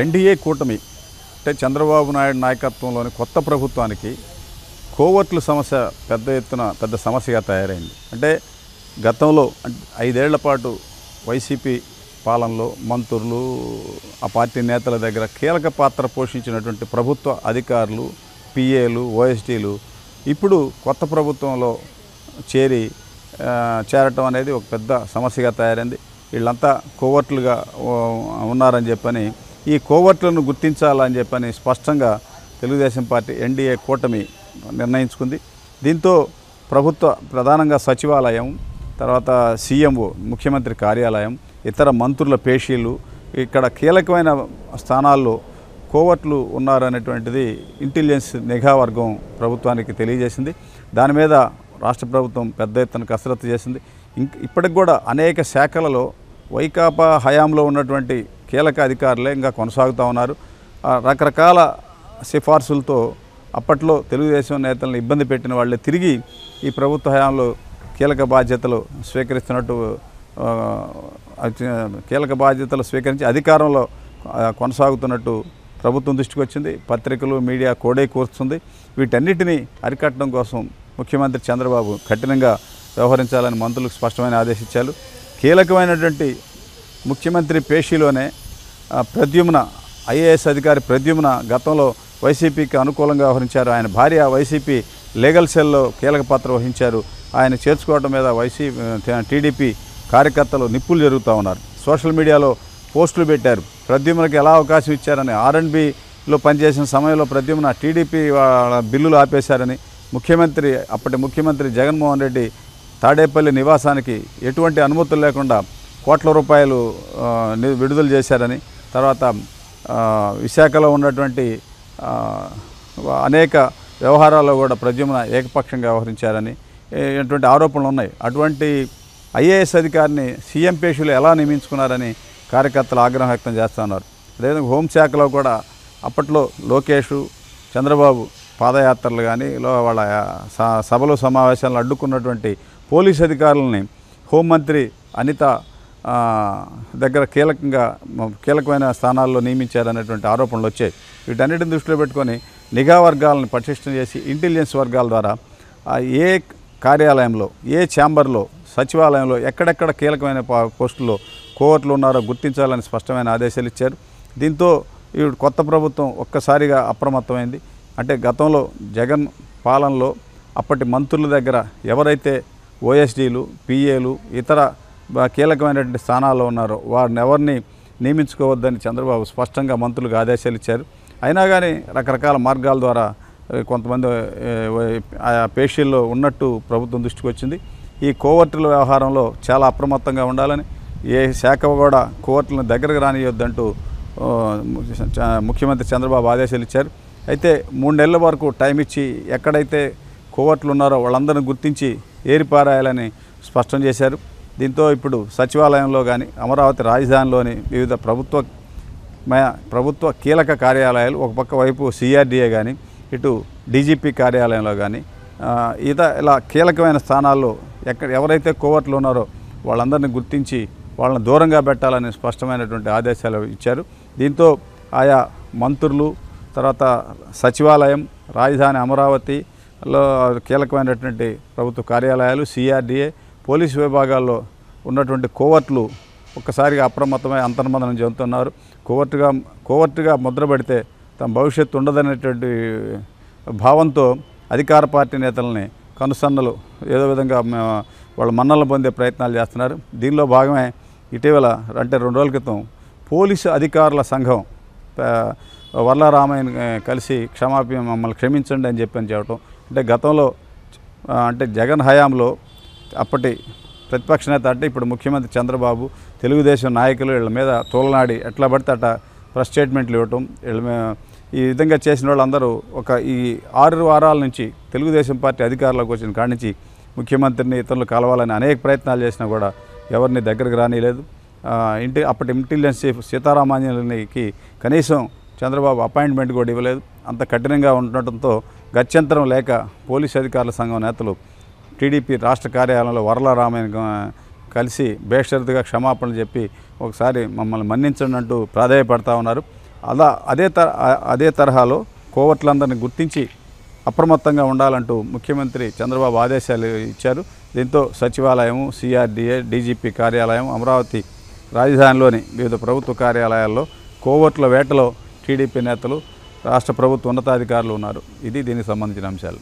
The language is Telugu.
ఎన్డీఏ కూటమి అంటే చంద్రబాబు నాయుడు నాయకత్వంలోని కొత్త ప్రభుత్వానికి కోవర్టుల సమస్య పెద్ద సమస్యగా తయారైంది. అంటే గతంలో 5 ఏళ్ల పాటు వైసీపీ పాలనలో మంత్రులు, ఆ పార్టీ నేతల దగ్గర కీలక పాత్ర పోషించినటువంటి ప్రభుత్వ అధికారులు, పిఏలు, ఓఎస్డీలు ఇప్పుడు కొత్త ప్రభుత్వంలో చేరటం అనేది ఒక పెద్ద సమస్యగా తయారైంది. వీళ్ళంతా కోవర్టులుగా ఉన్నారని చెప్పని, ఈ కోవర్టులను గుర్తించాలని చెప్పని స్పష్టంగా తెలుగుదేశం పార్టీ ఎన్డీఏ కూటమి నిర్ణయించుకుంది. దీంతో ప్రధానంగా సచివాలయం, తర్వాత సీఎంఓ ముఖ్యమంత్రి కార్యాలయం, ఇతర మంత్రుల పేషీలు, ఇక్కడ కీలకమైన స్థానాల్లో కోవర్టులు ఉన్నారనేటువంటిది ఇంటెలిజెన్స్ నిఘా వర్గం ప్రభుత్వానికి తెలియజేసింది. దాని మీద రాష్ట్ర ప్రభుత్వం పెద్ద ఎత్తున కసరత్తు చేసింది. ఇప్పటికి కూడా అనేక శాఖలలో వైకాపా హయాంలో ఉన్నటువంటి కీలక అధికారులే ఇంకా కొనసాగుతూ ఉన్నారు. రకరకాల సిఫార్సులతో అప్పట్లో తెలుగుదేశం నేతలను ఇబ్బంది పెట్టిన వాళ్ళే తిరిగి ఈ ప్రభుత్వ హయాంలో కీలక బాధ్యతలు స్వీకరించి అధికారంలో కొనసాగుతున్నట్టు ప్రభుత్వం దృష్టికి వచ్చింది. పత్రికలు, మీడియా కోడే కూర్చుంది. వీటన్నిటినీ అరికట్టడం కోసం ముఖ్యమంత్రి చంద్రబాబు కఠినంగా వ్యవహరించాలని మంత్రులకు స్పష్టమైన ఆదేశించారు. కీలకమైనటువంటి ముఖ్యమంత్రి పేషీలోనే ప్రద్యుమ్న, ఐఏఎస్ అధికారి ప్రద్యుమ్న గతంలో వైసీపీకి అనుకూలంగా వ్యవహరించారు. ఆయన భార్య వైసీపీ లీగల్ సెల్లో కీలక పాత్ర వహించారు. ఆయన చేర్చుకోవడం మీద టీడీపీ కార్యకర్తలు నిప్పులు జరుగుతూ ఉన్నారు. సోషల్ మీడియాలో పోస్టులు పెట్టారు. ప్రద్యుమ్నకి ఎలా అవకాశం ఇచ్చారని, R&Bలో పనిచేసిన సమయంలో ప్రద్యుమ్న టీడీపీ బిల్లులు ఆపేశారని, అప్పటి ముఖ్యమంత్రి జగన్మోహన్ రెడ్డి తాడేపల్లి నివాసానికి ఎటువంటి అనుమతులు లేకుండా కోట్ల రూపాయలు విడుదల చేశారని, తర్వాత విశాఖలో ఉన్నటువంటి అనేక వ్యవహారాల్లో కూడా ప్రద్యుమ్న ఏకపక్షంగా వ్యవహరించారని ఇటువంటి ఆరోపణలు ఉన్నాయి. అటువంటి ఐఏఎస్ అధికారిని సీఎం పేషీలు ఎలా నియమించుకున్నారని కార్యకర్తలు ఆగ్రహం వ్యక్తం చేస్తున్నారు. అదేవిధంగా హోంశాఖలో కూడా అప్పట్లో లోకేష్, చంద్రబాబు పాదయాత్రలు కానీ వాళ్ళ సభలు సమావేశాలను అడ్డుకున్నటువంటి పోలీసు అధికారులని హోంమంత్రి అనిత దగ్గర కీలకమైన స్థానాల్లో నియమించారనేటువంటి ఆరోపణలు వచ్చాయి. వీటన్నిటిని దృష్టిలో పెట్టుకొని నిఘా వర్గాలను పటిష్టం చేసి ఇంటెలిజెన్స్ వర్గాల ద్వారా ఏ కార్యాలయంలో, ఏ ఛాంబర్లో, సచివాలయంలో ఎక్కడెక్కడ కీలకమైన పోస్టుల్లో కోవర్టులు ఉన్నారో గుర్తించాలని స్పష్టమైన ఆదేశాలు ఇచ్చారు. దీంతో ఈ కొత్త ప్రభుత్వం ఒక్కసారిగా అప్రమత్తమైంది. అంటే గతంలో జగన్ పాలనలో అప్పటి మంత్రుల దగ్గర ఎవరైతే ఓఎస్డీలు, పిఏలు, ఇతర కీలకమైనటువంటి స్థానాల్లో ఉన్నారో వారిని ఎవరిని నియమించుకోవద్దని చంద్రబాబు స్పష్టంగా మంత్రులకు ఆదేశాలు ఇచ్చారు. అయినా కానీ రకరకాల మార్గాల ద్వారా కొంతమంది ఆయా పేషీల్లో ఉన్నట్టు ప్రభుత్వం దృష్టికి వచ్చింది. ఈ కోవర్టుల వ్యవహారంలో చాలా అప్రమత్తంగా ఉండాలని, ఏ శాఖ కూడా కోవర్టులను దగ్గరకు రానియొద్దంటూ ముఖ్యమంత్రి చంద్రబాబు ఆదేశాలు ఇచ్చారు. అయితే 3 నెలల వరకు టైం ఇచ్చి ఎక్కడైతే కోవర్టులు ఉన్నారో వాళ్ళందరినీ గుర్తించి ఏరిపారాయాలని స్పష్టం చేశారు. దీంతో ఇప్పుడు సచివాలయంలో కానీ, అమరావతి రాజధానిలోని వివిధ ప్రభుత్వ కీలక కార్యాలయాలు, ఒక పక్క వైపు CRDA కానీ, ఇటు DGP కార్యాలయంలో కానీ, ఇలా కీలకమైన స్థానాల్లో ఎవరైతే కోవర్టులు ఉన్నారో వాళ్ళందరినీ గుర్తించి వాళ్ళని దూరంగా పెట్టాలని స్పష్టమైనటువంటి ఆదేశాలు ఇచ్చారు. దీంతో ఆయా మంత్రులు, తర్వాత సచివాలయం, రాజధాని అమరావతిలో కీలకమైనటువంటి ప్రభుత్వ కార్యాలయాలు, CRDA, పోలీసు విభాగాల్లో ఉన్నటువంటి కోవర్టులు ఒక్కసారిగా అప్రమత్తమై అంతర్మదనం చెందుతున్నారు. కోవర్టుగా ముద్రపడితే తమ భవిష్యత్తు ఉండదనేటువంటి భావంతో అధికార పార్టీ నేతలని కనుసన్నలు ఏదో విధంగా వాళ్ళ మన్నలను పొందే ప్రయత్నాలు చేస్తున్నారు. దీనిలో భాగమే ఇటీవల అంటే 2 రోజుల క్రితం పోలీసు అధికారుల సంఘం వర్లరామయ్యని కలిసి మమ్మల్ని క్షమించండి అని చెప్పడం. అంటే గతంలో అంటే జగన్ హయాంలో అప్పటి ప్రతిపక్ష నేత అంటే ఇప్పుడు ముఖ్యమంత్రి చంద్రబాబు, తెలుగుదేశం నాయకులు వీళ్ళ మీద తోలనాడి ఎట్లా పడితే అట్లా ప్రెస్ స్టేట్మెంట్లు ఇవ్వటం, ఈ విధంగా చేసిన వాళ్ళందరూ ఈ 6 వారాల నుంచి తెలుగుదేశం పార్టీ అధికారంలోకి వచ్చిన కాడి నుంచి ముఖ్యమంత్రిని ఇతరులు కలవాలని అనేక ప్రయత్నాలు చేసినా కూడా ఎవరిని దగ్గరకు రానిలేదు. అప్పటి ఇంటెలిజెన్స్ చీఫ్ సీతారామాంజనేయులకి కనీసం చంద్రబాబు అపాయింట్మెంట్ కూడా ఇవ్వలేదు. అంత కఠినంగా ఉండటంతో గత్యంతరం లేక పోలీసు అధికారుల సంఘం నేతలు టీడీపీ రాష్ట్ర కార్యాలయంలో వర్లరామయ్యని కలిసి బేషరతుగా క్షమాపణలు చెప్పి ఒకసారి మమ్మల్ని మన్నించండి అంటూ ప్రాధేయపడతా ఉన్నారు. అదే తరహాలో కోవర్టులందరినీ గుర్తించి అప్రమత్తంగా ఉండాలంటూ ముఖ్యమంత్రి చంద్రబాబు ఆదేశాలు ఇచ్చారు. దీంతో సచివాలయం, సిఆర్డీఏ, డీజీపీ కార్యాలయం, అమరావతి రాజధానిలోని వివిధ ప్రభుత్వ కార్యాలయాల్లో కోవర్టుల వేటలో టీడీపీ నేతలు, రాష్ట్ర ప్రభుత్వ ఉన్నతాధికారులు ఉన్నారు. ఇది దీనికి సంబంధించిన అంశాలు.